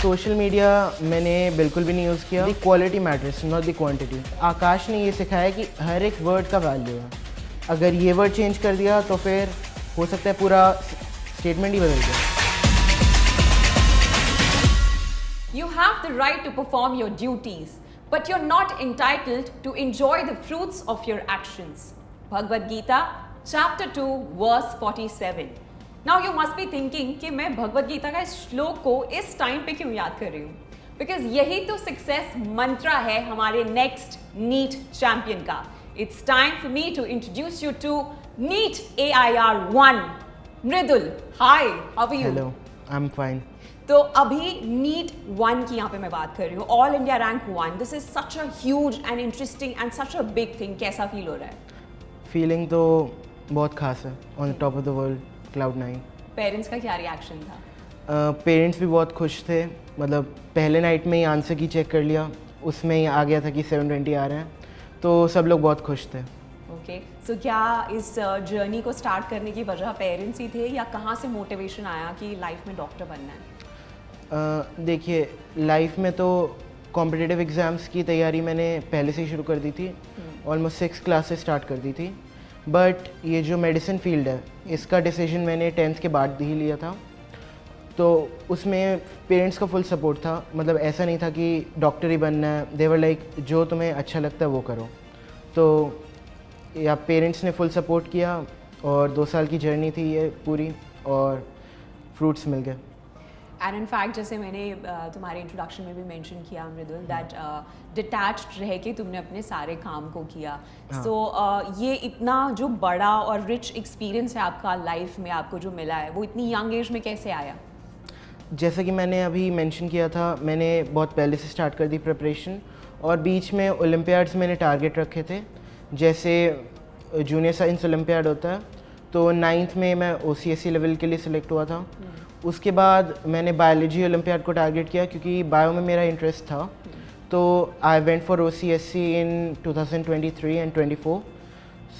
Social media मैंने बिल्कुल भी नहीं यूज़ किया। The quality matters not the quantity. Akash ने ये सिखाया कि हर एक वर्ड का वैल्यू है। अगर ये वर्ड चेंज कर दिया तो फिर हो सकता है पूरा स्टेटमेंट ही बदल जाए। You have the right to perform your duties, but you're not entitled to enjoy the fruits of your actions. Bhagavad Gita, chapter 2, verse 47. Now you must be thinking कि मैं भगवद गीता का इस श्लोक को इस टाइम पे क्यों याद कर रही हूँ? Because यही तो सक्सेस मंत्रा है हमारे नेक्स्ट नीट चैंपियन का. It's time for me to introduce you to NEET AIR 1. Mridul, hi, how are you? Hello, I am fine. तो अभी नीट 1 की यहाँ पे मैं बात कर रही हूँ, all India rank 1. This is such a huge and interesting and such a big thing. कैसा फील हो रहा है? फीलिंग तो बहुत खास है। On top of the world, cloud 9। Parents का क्या रिएक्शन था? पेरेंट्स भी बहुत खुश थे। मतलब पहले नाइट में ही आंसर की चेक कर लिया, उसमें ही आ गया था कि 720 आ रहे हैं, तो सब लोग बहुत खुश थे। ओके, सो क्या इस जर्नी को स्टार्ट करने की वजह पेरेंट्स ही थे या कहाँ से मोटिवेशन आया कि लाइफ में डॉक्टर बनना है? देखिए, लाइफ में तो कॉम्पिटिटिव एग्ज़ाम्स की तैयारी मैंने पहले से ही शुरू कर दी थी। ऑलमोस्ट 6 क्लासेस स्टार्ट कर दी थी। बट ये जो मेडिसिन फील्ड है, इसका डिसीजन मैंने 10th के बाद ही लिया था। तो उसमें पेरेंट्स का फुल सपोर्ट था। मतलब ऐसा नहीं था कि डॉक्टर ही बनना है। दे वर लाइक जो तुम्हें अच्छा लगता है वो करो। तो या पेरेंट्स ने फुल सपोर्ट किया और 2 साल की जर्नी थी ये पूरी, और फ्रूट्स मिल गए। एंड इन फैक्ट जैसे मैंने तुम्हारे इंट्रोडक्शन में भी मेंशन किया मृदुल, दैट डिटैच्ड रह के तुमने अपने सारे काम को किया. सो ये इतना जो बड़ा और रिच एक्सपीरियंस है आपका लाइफ में आपको जो मिला है, वो इतनी यंग एज में कैसे आया? जैसा कि मैंने अभी मेंशन किया था, मैंने बहुत पहले से स्टार्ट कर दी प्रिपरेशन, और बीच में ओलंपियाड्स मैंने टारगेट रखे थे। जैसे जूनियर साइंस ओलंपियाड होता है, तो 9th में मैं OCSE लेवल के लिए सिलेक्ट हुआ था। उसके बाद मैंने बायोलॉजी ओलंपियाड को टारगेट किया क्योंकि बायो में मेरा इंटरेस्ट था। तो I went for OCSE in 2023 and 24.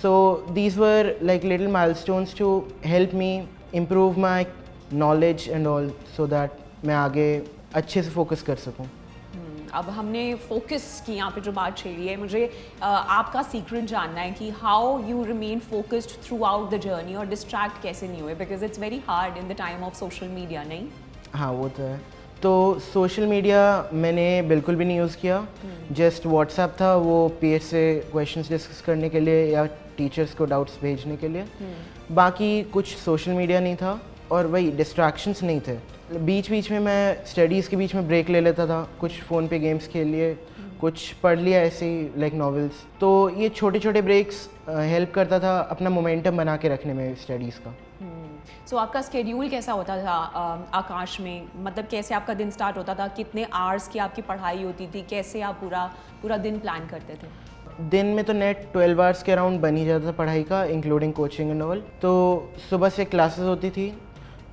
So these were like little milestones to help me improve my knowledge and all, so that मैं आगे अच्छे से फोकस कर सकूँ। अब हमने फोकस की यहाँ पे जो बात छेड़ी है, मुझे आपका सीक्रेट जानना है कि how you remain focused through out the journey और डिस्ट्रैक्ट कैसे नहीं हुए, because it's very hard in the time of social media. नहीं? हाँ, वो तो है। तो सोशल मीडिया मैंने बिल्कुल भी नहीं यूज़ किया। जस्ट व्हाट्सएप था, वो पीएच से क्वेश्चंस डिस्कस करने के लिए या टीचर्स को डाउट्स भेजने के लिए। बाकी कुछ सोशल मीडिया नहीं था, और वही डिस्ट्रैक्शंस नहीं थे। बीच बीच में मैं स्टडीज़ के बीच में ब्रेक ले लेता था, कुछ फ़ोन पे गेम्स खेल लिए, कुछ पढ़ लिया ऐसे ही लाइक नॉवेल्स। तो ये छोटे छोटे ब्रेक्स हेल्प करता था अपना मोमेंटम बना के रखने में स्टडीज़ का। सो आपका स्केड्यूल कैसा होता था आकाश में? मतलब कैसे आपका दिन स्टार्ट होता था? कितने आवर्स की आपकी पढ़ाई होती थी? कैसे आप पूरा दिन प्लान करते थे? दिन में तो नेट 12 आवर्स के अराउंड बन ही जाता था पढ़ाई का, इंक्लूडिंग कोचिंग एंड ऑल। तो सुबह से क्लासेस होती थी,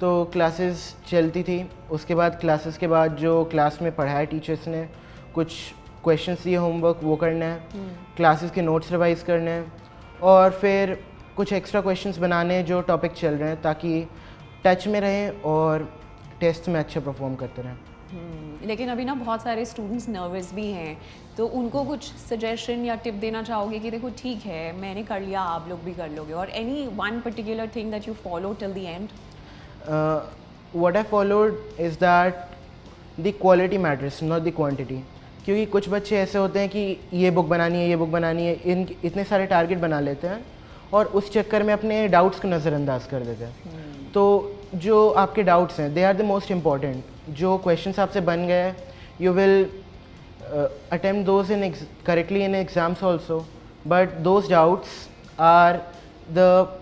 तो क्लासेस चलती थी। उसके बाद क्लासेस के बाद जो क्लास में पढ़ाया टीचर्स ने, कुछ क्वेश्चंस दिए, होमवर्क वो करना है, क्लासेस के नोट्स रिवाइज करने हैं, और फिर कुछ एक्स्ट्रा क्वेश्चंस बनाने हैं जो टॉपिक चल रहे हैं, ताकि टच में रहें और टेस्ट में अच्छा परफॉर्म करते रहें। लेकिन अभी ना बहुत सारे स्टूडेंट्स नर्वस भी हैं, तो उनको कुछ सजेशन या टिप देना चाहोगे कि देखो ठीक है मैंने कर लिया, आप लोग भी कर लोगे? और any one particular thing that you follow till the end? What I followed is that the quality matters, not the quantity. क्योंकि कुछ बच्चे ऐसे होते हैं कि ये बुक बनानी है, ये बुक बनानी है, इतने सारे टारगेट बना लेते हैं और उस चक्कर में अपने डाउट्स को नज़रअंदाज कर देते हैं। तो जो आपके डाउट्स हैं, they are the most important. जो क्वेश्चंस आपसे बन गए, you will attempt those in correctly in exams also, but those doubts are the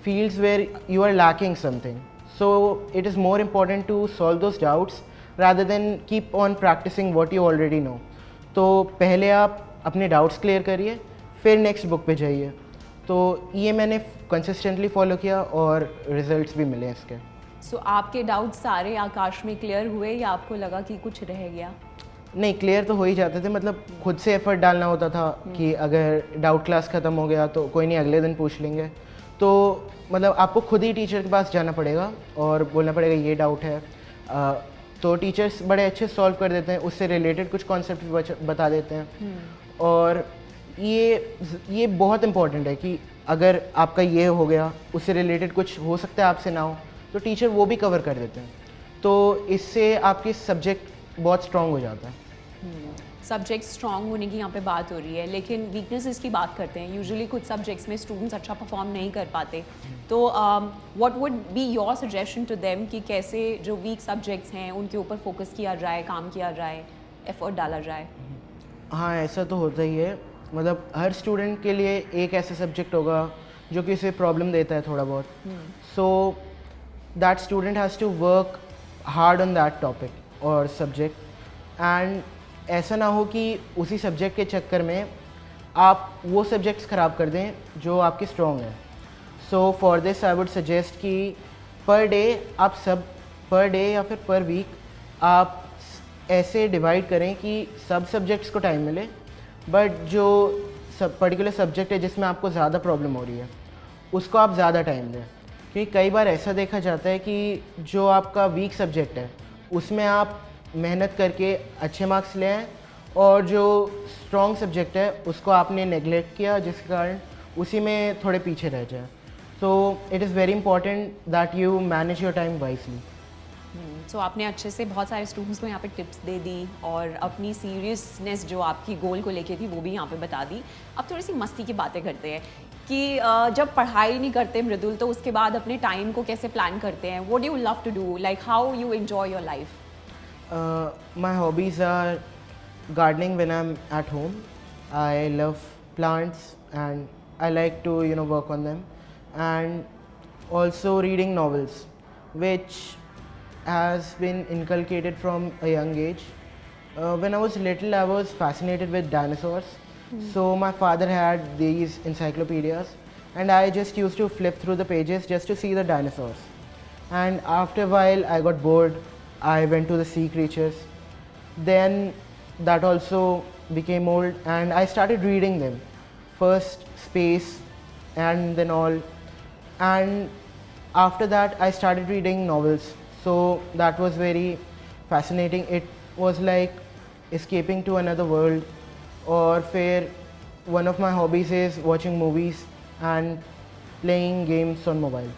fields where you are lacking something. So it is more important to solve those doubts rather than keep on practicing what you already know. तो पहले आप अपने doubts clear करिए, फिर next book पे जाइए। तो ये मैंने कंसिस्टेंटली फॉलो किया और रिजल्ट्स भी मिले इसके। सो आपके डाउट्स सारे आकाश में क्लियर हुए या आपको लगा कि कुछ रह गया? नहीं, क्लियर तो हो ही जाते थे। मतलब खुद से एफर्ट डालना होता था कि अगर डाउट क्लास ख़त्म हो गया तो कोई नहीं, अगले दिन पूछ लेंगे। तो मतलब आपको खुद ही टीचर के पास जाना पड़ेगा और बोलना पड़ेगा ये डाउट है, तो टीचर्स बड़े अच्छे सॉल्व कर देते हैं, उससे रिलेटेड कुछ कॉन्सेप्ट बता देते हैं। और ये बहुत इम्पॉर्टेंट है कि अगर आपका ये हो गया, उससे रिलेटेड कुछ हो सकता है आपसे ना हो, तो टीचर वो भी कवर कर देते हैं। तो इससे आपकी सब्जेक्ट बहुत स्ट्रॉन्ग हो जाता है। सब्जेक्ट स्ट्रॉन्ग होने की यहाँ पे बात हो रही है, लेकिन वीकनेसेस की बात करते हैं। यूजुअली कुछ सब्जेक्ट्स में स्टूडेंट्स अच्छा परफॉर्म नहीं कर पाते, तो what would be your suggestion to them कि कैसे जो वीक सब्जेक्ट्स हैं उनके ऊपर फोकस किया जाए, काम किया जाए, एफर्ट डाला जाए? हाँ, ऐसा तो होता ही है। मतलब हर स्टूडेंट के लिए एक ऐसा सब्जेक्ट होगा जो कि उसे प्रॉब्लम देता है थोड़ा बहुत, so that student has to work hard on that topic और सब्जेक्ट। एंड ऐसा ना हो कि उसी सब्जेक्ट के चक्कर में आप वो सब्जेक्ट्स ख़राब कर दें जो आपके स्ट्रॉन्ग हैं। So for this I would suggest कि पर डे या फिर पर वीक आप ऐसे डिवाइड करें कि सब सब्जेक्ट्स को टाइम मिले, बट जो पर्टिकुलर सब्जेक्ट है जिसमें आपको ज़्यादा प्रॉब्लम हो रही है उसको आप ज़्यादा टाइम दें। क्योंकि कई बार ऐसा देखा जाता है कि जो आपका वीक सब्जेक्ट है उसमें आप मेहनत करके अच्छे मार्क्स ले आए, और जो स्ट्रॉन्ग सब्जेक्ट है उसको आपने नेगलेक्ट किया, जिसके कारण उसी में थोड़े पीछे रह जाए। So it is very important that you manage your time wisely. So आपने अच्छे से बहुत सारे स्टूडेंट्स को यहाँ पे टिप्स दे दी, और अपनी सीरियसनेस जो आपकी गोल को लेके थी वो भी यहाँ पे बता दी। अब थोड़ी सी मस्ती की बातें करते हैं कि जब पढ़ाई नहीं करते मृदुल, तो उसके बाद अपने टाइम को कैसे प्लान करते हैं? What do you love to do, like how you enjoy your life? My hobbies are gardening when I'm at home. I love plants and I like to work on them, and also reading novels, which has been inculcated from a young age. When I was little, I was fascinated with dinosaurs. So my father had these encyclopedias, and I just used to flip through the pages just to see the dinosaurs. And after a while, I got bored. I went to the sea creatures. Then that also became old, and I started reading them. First space, and then all. And after that, I started reading novels. So that was very fascinating. It was like escaping to another world. Or फिर one of my hobbies is watching movies and playing games on mobile.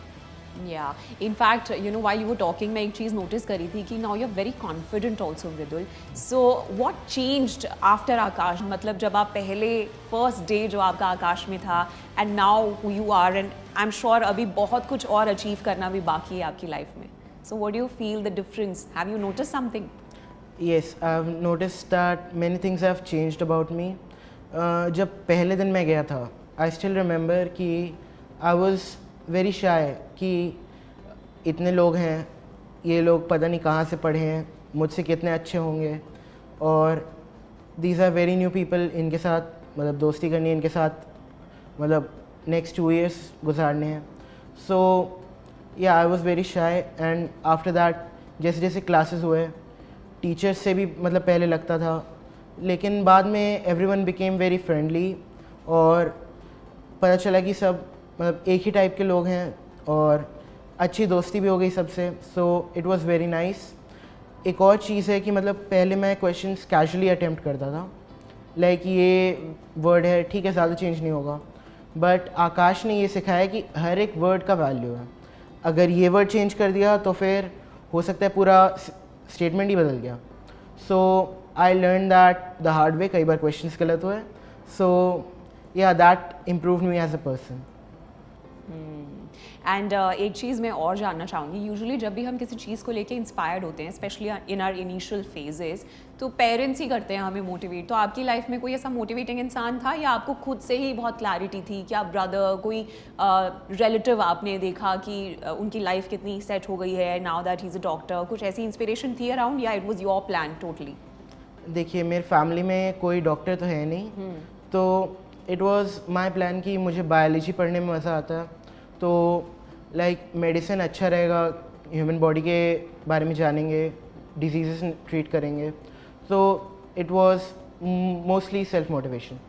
Yeah, in fact, while you were talking, मैं एक चीज़ notice करी थी कि now you're very confident also, Mridul. So what changed after आकाश? मतलब जब आप पहले first day जो आपका आकाश में था, and now who you are, and I'm sure अभी बहुत कुछ और achieve करना भी बाकी है आपकी life में. So what do you feel the difference? Have you noticed something? Yes, I've noticed that many things have changed about me. जब पहले दिन मैं गया था, I still remember कि I was very shy कि इतने लोग हैं, ये लोग पता नहीं कहाँ से पढ़े हैं, मुझसे कितने अच्छे होंगे, और these are very new people, इनके साथ मतलब दोस्ती करनी है, इनके साथ मतलब next 2 years गुजारने हैं. So yeah, I was very shy, and after that जैसे जैसे क्लासेस हुए, टीचर्स से भी मतलब पहले लगता था, लेकिन बाद में everyone became very friendly, और पता चला कि सब मतलब एक ही टाइप के लोग हैं, और अच्छी दोस्ती भी हो गई सबसे. So it was very nice. एक और चीज़ है कि मतलब पहले मैं क्वेश्चंस कैजुअली अटेम्प्ट करता था, लाइक ये वर्ड है ठीक है, ज़्यादा चेंज नहीं होगा, बट आकाश ने ये सिखाया कि हर एक वर्ड का वैल्यू है. अगर ये वर्ड चेंज कर दिया तो फिर हो सकता है पूरा स्टेटमेंट ही बदल गया. So I learn that the hard way. कई बार क्वेश्चंस गलत हुए. So yeah that improve me as a person. And एक चीज़ मैं और जानना चाहूँगी, यूजुअली जब भी हम किसी चीज़ को लेके इंस्पायर्ड होते हैं, specially in are initial phases, तो पेरेंट्स ही करते हैं हमें मोटिवेट. तो आपकी लाइफ में कोई ऐसा मोटिवेटिंग इंसान था, या आपको खुद से ही बहुत क्लैरिटी थी कि आप ब्रदर, कोई रिलेटिव आपने देखा कि उनकी लाइफ कितनी सेट हो गई है, now that he is a doctor, कुछ ऐसी इंस्पिरेशन थी अराउंड, या it was your plan totally? देखिए, मेरे फैमिली में कोई डॉक्टर तो है नहीं, तो इट वाज माय प्लान कि मुझे बायोलॉजी पढ़ने में मज़ा आता है, तो लाइक मेडिसिन अच्छा रहेगा, ह्यूमन बॉडी के बारे में जानेंगे, डिजीज़ ट्रीट करेंगे. तो it was mostly self motivation.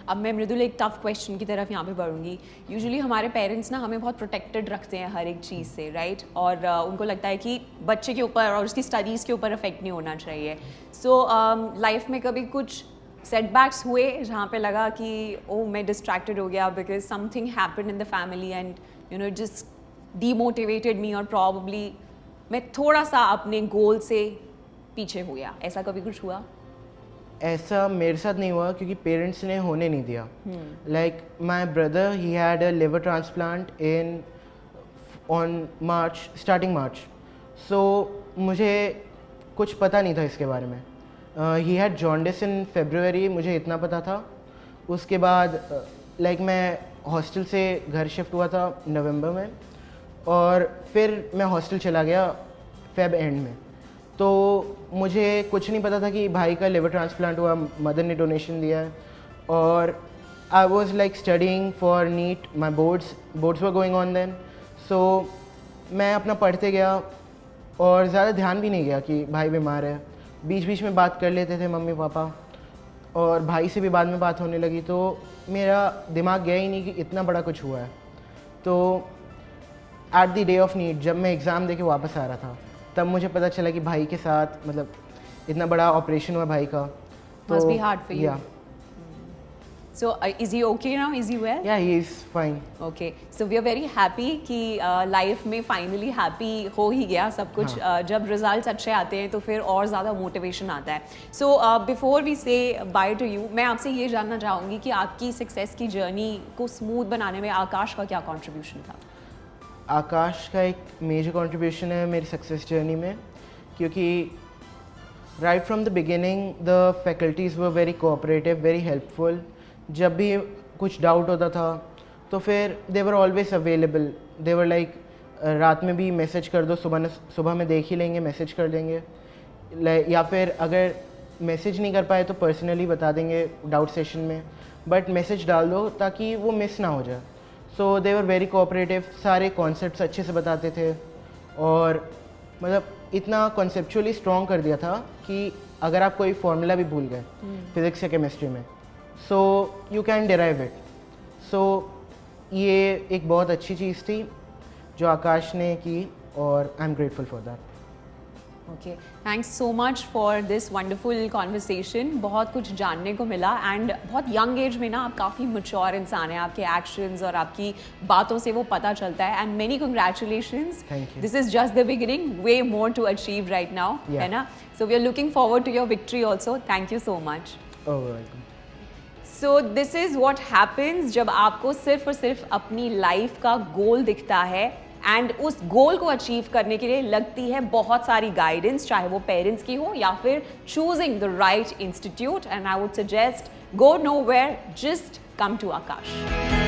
अब मैं मृदुल एक टफ क्वेश्चन की तरफ यहाँ पे बढ़ूंगी. यूजुअली हमारे पेरेंट्स ना हमें बहुत प्रोटेक्टेड रखते हैं हर एक चीज़ से, राइट? और उनको लगता है कि बच्चे के ऊपर और उसकी स्टडीज़ के ऊपर इफेक्ट नहीं होना चाहिए. सो लाइफ में कभी कुछ सेटबैक्स हुए जहाँ पे लगा कि ओ मैं डिस्ट्रैक्टेड हो गया because something happened in the family and you know just demotivated me और प्रॉब्ली मैं थोड़ा सा अपने गोल से पीछे हो गया, ऐसा कभी कुछ हुआ? ऐसा मेरे साथ नहीं हुआ क्योंकि पेरेंट्स ने होने नहीं दिया. Like my brother he had a liver transplant in on March, starting March. So मुझे कुछ पता नहीं था इसके बारे में. He had jaundice in February, मुझे इतना पता था. उसके बाद लाइक मैं हॉस्टल से घर शिफ्ट हुआ था नवंबर में और फिर मैं हॉस्टल चला गया फेब एंड में. तो मुझे कुछ नहीं पता था कि भाई का लिवर ट्रांसप्लांट हुआ, मदर ने डोनेशन दिया है. और I was like studying for NEET, my boards were going on then. So मैं अपना पढ़ते गया और ज़्यादा ध्यान भी नहीं गया कि भाई बीमार है. बीच बीच में बात कर लेते थे मम्मी पापा और भाई से भी बाद में बात होने लगी. तो मेरा दिमाग गया ही नहीं कि इतना बड़ा कुछ हुआ है. तो at the day of NEET जब मैं एग्ज़ाम दे के वापस आ रहा था तब मुझे पता चला कि भाई के साथ मतलब इतना बड़ा ऑपरेशन हुआ भाई का. Must be hard for you. Yeah. So is he okay now? Is he well? Yeah, he is fine. Okay. So we are very happy कि लाइफ में फाइनली हैप्पी हो ही गया सब कुछ. जब रिजल्ट्स अच्छे आते हैं तो फिर और ज़्यादा मोटिवेशन आता है. सो बिफोर वी से बाय टू यू, मैं आपसे ये जानना चाहूँगी कि आपकी सक्सेस की जर्नी को स्मूथ बनाने में आकाश का क्या कॉन्ट्रीब्यूशन था? आकाश का एक मेजर कंट्रीब्यूशन है मेरी सक्सेस जर्नी में क्योंकि right from the beginning the faculties were very cooperative, very helpful. जब भी कुछ डाउट होता था तो फिर they were always available. They were like रात में भी मैसेज कर दो, सुबह में देख ही लेंगे, मैसेज कर देंगे. या फिर अगर मैसेज नहीं कर पाए तो पर्सनली बता देंगे डाउट सेशन में, बट मैसेज डाल दो ताकि वो मिस ना हो जाए. सो दे वर वेरी कोऑपरेटिव. सारे कॉन्सेप्ट्स अच्छे से बताते थे और मतलब इतना कॉन्सेप्चुअली स्ट्रॉन्ग कर दिया था कि अगर आप कोई फार्मूला भी भूल गए फिज़िक्स या केमिस्ट्री में so you can derive it. So ये एक बहुत अच्छी चीज़ थी जो आकाश ने की और I am grateful for that. Okay, thanks so much for this wonderful conversation. बहुत कुछ जानने को मिला एंड बहुत यंग एज में ना आप काफ़ी मैच्योर इंसान हैं. आपके एक्शंस और आपकी बातों से वो पता चलता है and many congratulations. This is just the beginning, way more to achieve right now, है ना? So we are looking forward to your victory also. Thank you so much. Welcome. So this is what happens जब आपको सिर्फ और सिर्फ अपनी life का गोल दिखता है एंड उस गोल को अचीव करने के लिए लगती है बहुत सारी गाइडेंस, चाहे वो पेरेंट्स की हो या फिर choosing the right institute. And I would suggest go nowhere, just come to Akash.